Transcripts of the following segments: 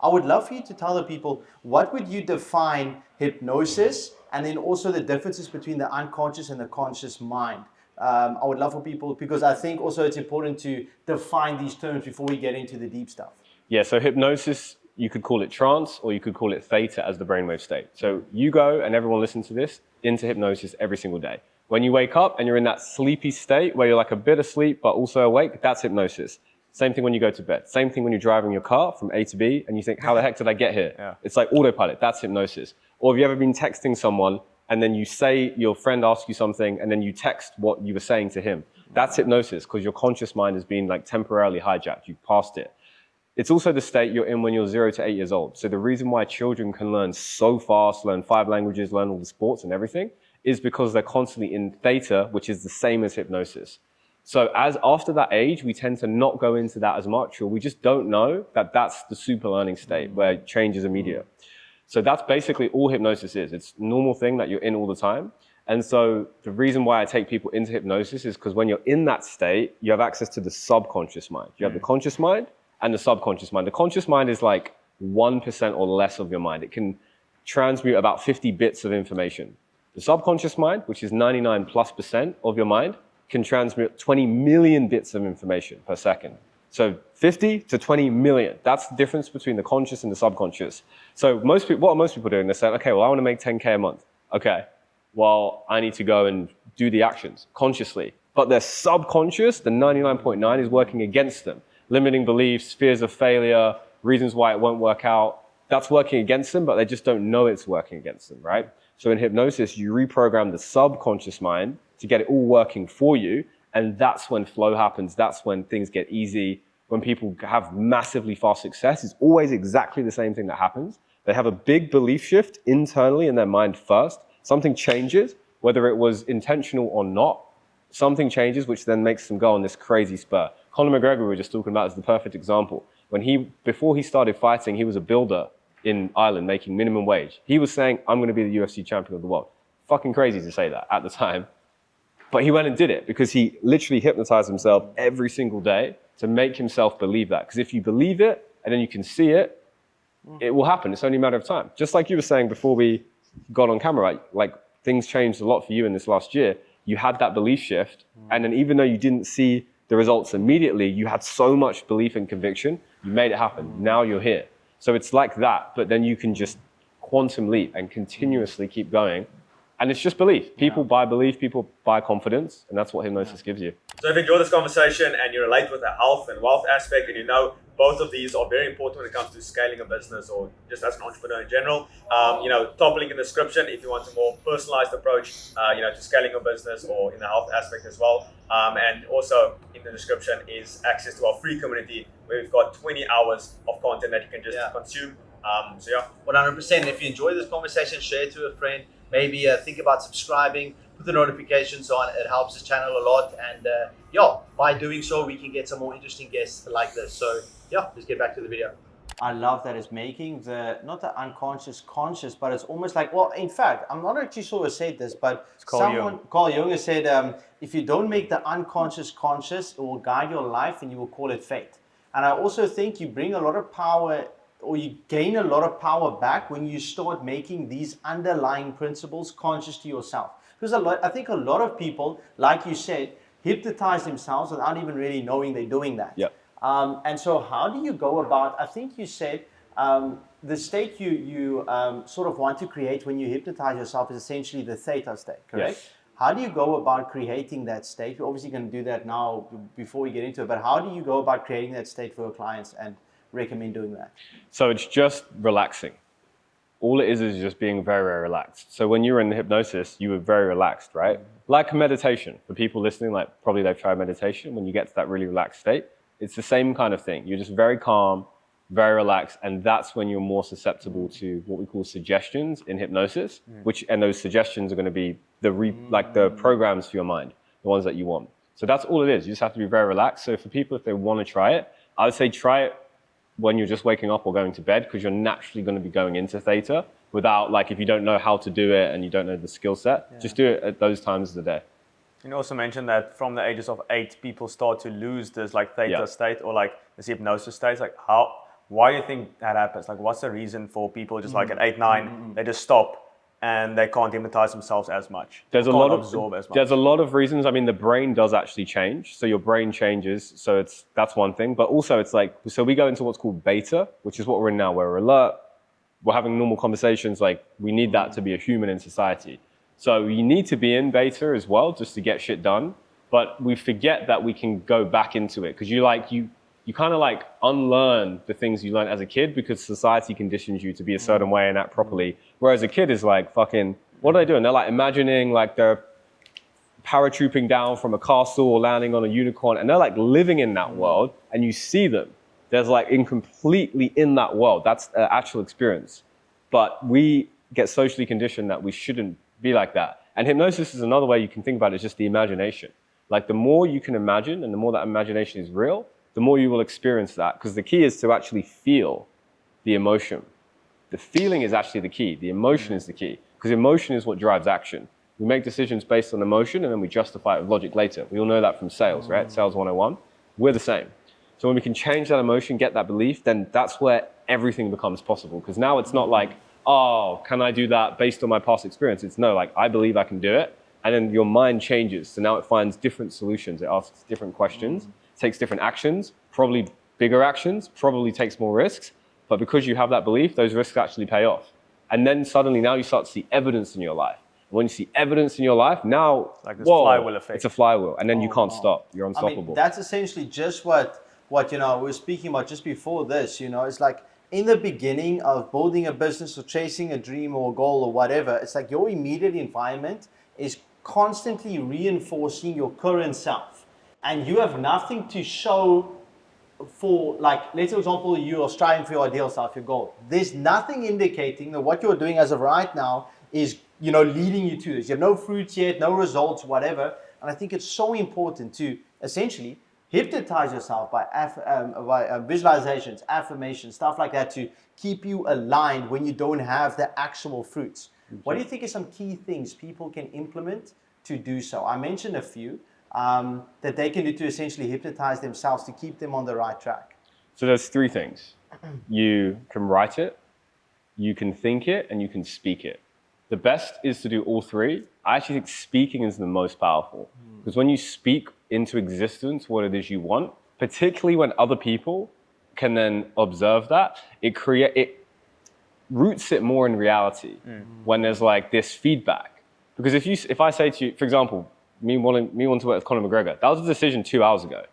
I would love for you to tell the people, what would you define hypnosis, and then also the differences between the unconscious and the conscious mind. I would love for people, because I think also it's important to define these terms before we get into the deep stuff. Yeah, so hypnosis, you could call it trance, or you could call it theta as the brainwave state. So you go, and everyone listen to this, into hypnosis every single day. When you wake up and you're in that sleepy state where you're like a bit asleep but also awake, that's hypnosis. Same thing when you go to bed. Same thing when you're driving your car from A to B and you think, how the heck did I get here? Yeah. It's like autopilot, that's hypnosis. Or have you ever been texting someone and then you say, your friend asks you something and then you text what you were saying to him? That's hypnosis, because your conscious mind has been like temporarily hijacked, you've passed it. It's also the state you're in when you're 0 to 8 years old. So the reason why children can learn so fast, learn 5 languages, learn all the sports and everything, is because they're constantly in theta, which is the same as hypnosis. So as after that age, we tend to not go into that as much, or we just don't know that that's the super learning state where change is immediate. So that's basically all hypnosis is. It's a normal thing that you're in all the time. And so the reason why I take people into hypnosis is because when you're in that state, you have access to the subconscious mind. You have the conscious mind and the subconscious mind. The conscious mind is like 1% or less of your mind. It can transmute about 50 bits of information. The subconscious mind, which is 99+% of your mind, can transmit 20 million bits of information per second. So 50 to 20 million, that's the difference between the conscious and the subconscious. So what are most people doing? They're saying, okay, well, I want to make 10K a month. Okay, well, I need to go and do the actions consciously. But their subconscious, the 99.9, is working against them. Limiting beliefs, fears of failure, reasons why it won't work out. That's working against them, but they just don't know it's working against them, right? So in hypnosis, you reprogram the subconscious mind to get it all working for you. And that's when flow happens. That's when things get easy. When people have massively fast success, it's always exactly the same thing that happens. They have a big belief shift internally in their mind first. Something changes, whether it was intentional or not. Something changes, which then makes them go on this crazy spur. Conor McGregor, we were just talking about, is the perfect example. Before he started fighting, he was a builder in Ireland making minimum wage. He was saying, I'm going to be the UFC champion of the world. Fucking crazy to say that at the time. But he went and did it because he literally hypnotized himself every single day to make himself believe that. Because if you believe it and then you can see it, it will happen. It's only a matter of time. Just like you were saying before we got on camera, right? Like things changed a lot for you in this last year. You had that belief shift. And then even though you didn't see the results immediately, you had so much belief and conviction, you made it happen. Now you're here. So it's like that, but then you can just quantum leap and continuously keep going. And it's just belief. People buy belief, people buy confidence, and that's what hypnosis gives you. So if you enjoy this conversation and you relate with the health and wealth aspect, and you know both of these are very important when it comes to scaling a business or just as an entrepreneur in general, top link in the description if you want a more personalized approach, to scaling a business or in the health aspect as well. And also in the description is access to our free community where we've got 20 hours of content that you can just consume. 100%. If you enjoy this conversation, share it to a friend. Maybe think about subscribing, put the notifications on. It helps the channel a lot. And by doing so, we can get some more interesting guests like this. So let's get back to the video. I love that it's making not the unconscious conscious, but it's almost like, well, in fact, I'm not actually sure who said this, but Carl Jung has said, if you don't make the unconscious conscious, it will guide your life and you will call it fate. And I also think you bring a lot of power, or you gain a lot of power back when you start making these underlying principles conscious to yourself. Because I think a lot of people, like you said, hypnotize themselves without even really knowing they're doing that. Yeah. And so how do you go about, I think you said, the state you sort of want to create when you hypnotize yourself is essentially the theta state, correct? Yes. How do you go about creating that state? We're obviously going to do that now before we get into it, but how do you go about creating that state for your clients and recommend doing that? So it's just relaxing. All it is just being very, very relaxed. So when you were in the hypnosis, you were very relaxed, right? Like meditation. For people listening, like probably they've tried meditation. When you get to that really relaxed state, it's the same kind of thing. You're just very calm, very relaxed, and that's when you're more susceptible to what we call suggestions in hypnosis, and those suggestions are going to be the programs for your mind, the ones that you want. So that's all it is. You just have to be very relaxed. So for people, if they want to try it, I would say try it when you're just waking up or going to bed, because you're naturally going to be going into theta without, like, if you don't know how to do it and you don't know the skill set, just do it at those times of the day. You also mentioned that from the ages of 8, people start to lose this like theta state or like this hypnosis state. Like why do you think that happens? Like, what's the reason for people just like at 8, 9, they just stop and they can't hypnotize themselves as much? There's a can't lot of absorb as much. there's a lot of reasons. I mean, the brain does actually change, so your brain changes. So that's one thing. But also, it's like, so we go into what's called beta, which is what we're in now, where we're alert, we're having normal conversations. Like, we need that to be a human in society. So you need to be in beta as well, just to get shit done. But we forget that we can go back into it, because you kind of like unlearn the things you learned as a kid, because society conditions you to be a certain way and act properly. Whereas a kid is like, fucking, what are they doing? They're like imagining like they're paratrooping down from a castle or landing on a unicorn, and they're like living in that world, and you see them. There's like completely in that world. That's an actual experience. But we get socially conditioned that we shouldn't be like that. And hypnosis is another way you can think about it, is just the imagination. Like, the more you can imagine and the more that imagination is real, the more you will experience that. Because the key is to actually feel the emotion. The feeling is actually the key. The emotion is the key. Because emotion is what drives action. We make decisions based on emotion, and then we justify it with logic later. We all know that from sales, right? Sales 101. We're the same. So when we can change that emotion, get that belief, then that's where everything becomes possible. Because now it's not like, oh, can I do that based on my past experience? It's no, like, I believe I can do it. And then your mind changes. So now it finds different solutions. It asks different questions, takes different actions, probably bigger actions, probably takes more risks. But because you have that belief, those risks actually pay off. And then suddenly now you start to see evidence in your life. And when you see evidence in your life, now, like this flywheel effect. It's a flywheel. And then you can't stop. You're I unstoppable. mean, that's essentially just what we were speaking about just before this. It's like, in the beginning of building a business or chasing a dream or a goal or whatever, it's like your immediate environment is constantly reinforcing your current self. And you have nothing to show for, like, let's for example, you are striving for your ideal self, your goal. There's nothing indicating that what you're doing as of right now is, leading you to this. You have no fruits yet, no results, whatever. And I think it's so important to essentially hypnotize yourself by visualizations, affirmations, stuff like that, to keep you aligned when you don't have the actual fruits. What do you think are some key things people can implement to do so? I mentioned a few that they can do to essentially hypnotize themselves to keep them on the right track. So there's 3 things. You can write it, you can think it, and you can speak it. The best is to do all 3. I actually think speaking is the most powerful. Because when you speak into existence what it is you want, particularly when other people can then observe that, it roots it more in reality when there's like this feedback. Because if I say to you, for example, me wanting to work with Conor McGregor, that was a decision 2 hours ago.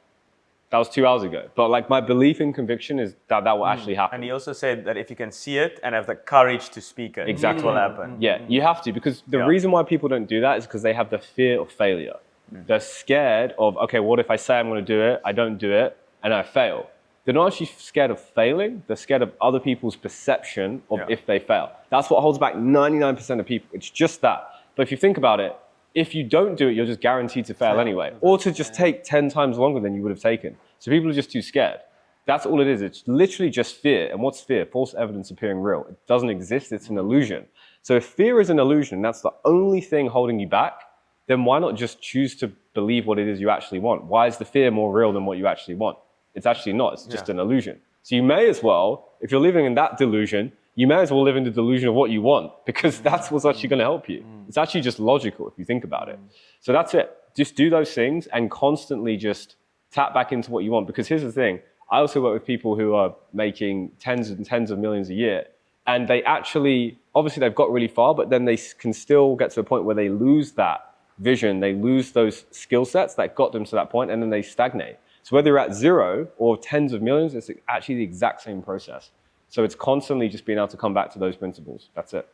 That was 2 hours ago. But like, my belief and conviction is that will actually happen. And he also said that if you can see it and have the courage to speak it, exactly, it will happen. Yeah, you have to, because the reason why people don't do that is because they have the fear of failure. They're scared of, okay, what if I say I'm going to do it, I don't do it, and I fail? They're not actually scared of failing. They're scared of other people's perception of if they fail. That's what holds back 99% of people. It's just that. But if you think about it, if you don't do it, you're just guaranteed to fail anyway, or to just take 10 times longer than you would have taken. So people are just too scared. That's all it is. It's literally just fear. And what's fear? False evidence appearing real. It doesn't exist. It's an illusion. So if fear is an illusion, that's the only thing holding you back, then why not just choose to believe what it is you actually want? Why is the fear more real than what you actually want? It's actually not. It's just an illusion. So you may as well, if you're living in that delusion, you may as well live in the delusion of what you want, because that's what's actually going to help you. It's actually just logical if you think about it. So that's it. Just do those things and constantly just tap back into what you want. Because here's the thing. I also work with people who are making tens and tens of millions a year. And they actually, obviously they've got really far, but then they can still get to a point where they lose that vision. They lose those skill sets that got them to that point, and then they stagnate. So whether you're at 0 or tens of millions, it's actually the exact same process. So it's constantly just being able to come back to those principles. That's it.